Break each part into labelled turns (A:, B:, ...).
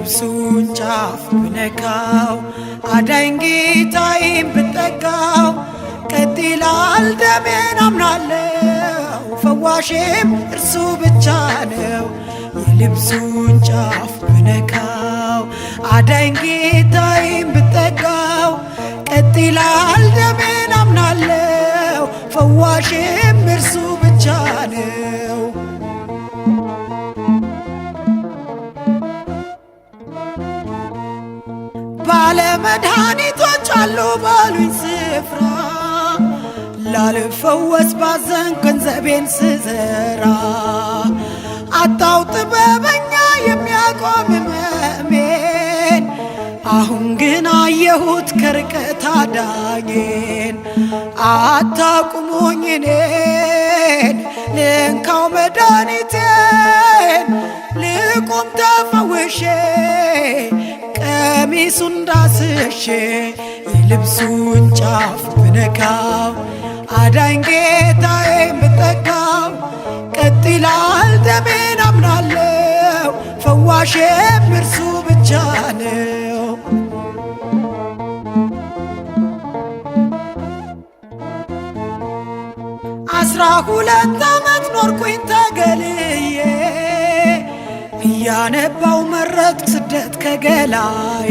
A: የልብሱን ጫፍ ብነካው አዳኝ ጌታዬን ብጠጋው ቀጥ ይላል ደሜን አምናለው ፈዋሼም እርሱ ብቻ ነው። የልብሱን ጫፍ ብነካው አዳኝ ጌታዬን ብጠጋው ቀጥ ይላል ደሜን አምናለው ፈዋሼም እርሱ ብቻ ነው። ባለመድኃኒቶች አሉ ባሉኝ ስፍራ ላልፈወስ ባዘን ገንዘቤን ስዘራ አጣው ጥበበኛ የሚያቆም ሕመሜን አሁን ግን አየሁት ከርቀት አዳኜን። አታቁሙኝ እኔን ልንካው መድኃኒቴን ልቁም ተፈውሼ ቀሚሱን ዳስሼ የልብሱን ጫፍ ብነካው አዳኝ ጌታዬን ብጠጋው ቀጥ ይላል ደሜን አምናለው ፈዋሼም እርሱ ብቻ ነው። 12 ዓመት ኖርኩኝ ተገልዬ እያነባው መረጥኩ ስደት ከገላዬ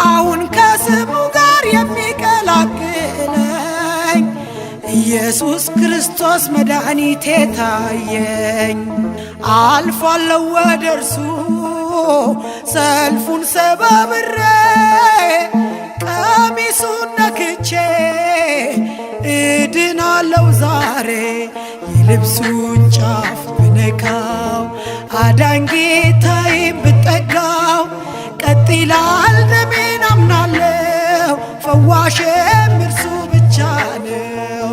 A: አሁን ከስሙ ጋር የሚቀላቅለኝ ኢየሱስ ክርስቶስ መድኃኒቴ ታየኝ። አልፋለሁ ወደ እርሱ ሰልፉን ሰባብሬ ቀሚሱን ነክቼ እድናለሁ ዛሬ የልብሱን ጫፍ ብነካው አዳኝ ጌታዬን ብጠጋው ቀጥ ይላል ደሜን አምናለው ፈዋሼም እርሱ ብቻ ነው።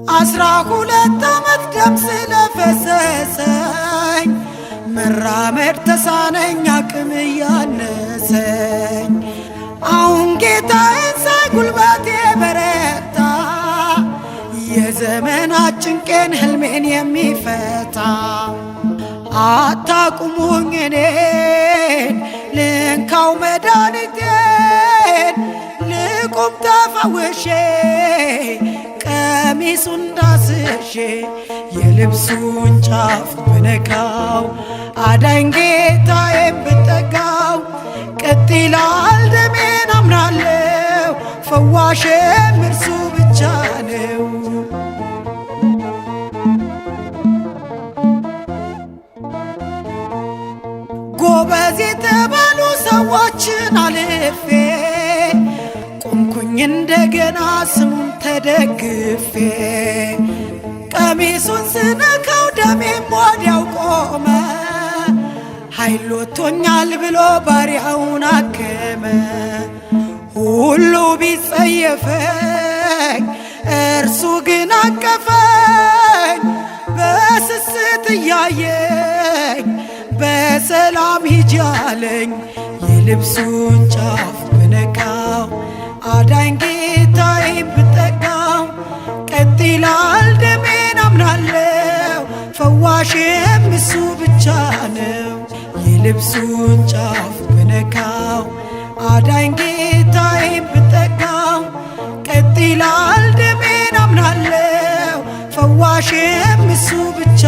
A: 12 ዓመት ደም ስለፈሰሰኝ መራመድ ተሳነኝ አቅም እያነሰኝ አሁን ጌታዬን ሳይ ጉልበቴ በረታ የዘመናት ጭንቄን ህልሜን የሚፈታ አታቁሙኝ እኔን ልንካው መድኃኒቴን ልቁም ተፈውሼ ቀሚሱን ዳስሼ የልብሱን ጫፍ ብነካው አዳኝ ጌታዬን ብጠጋው ቀጥ ይላል ደሜን አምናለው ፈዋሼም እርሱ ብቻ ነው። ጎበዝ የተባሉ ሰዎችን አልፌ ቆምኩኝ እንደገና ስሙን ተደግፌ ቀሚሱን ስነካው ደሜም ወዲያው ቆመ ኃይል ወጥቶኛል ብሎ ባሪያውን አከመ። ሁሉ ቢጸየፈኝ እርሱ ግን አቀፈኝ በስስት እያየኝ በሰላም ሂጂ አለኝ። የልብሱን ጫፍ ብነካው አዳኝ ጌታዬን ብጠጋው ቀጥ ይላል ደሜን አምናለው ፈዋሼም እሱ ብቻ ነው። የልብሱን ጫፍ ብነካው አዳኝ ጌታዬን ብጠጋው ቀጥ ይላል ደሜን አምናለው ፈዋሼም እሱ ብቻ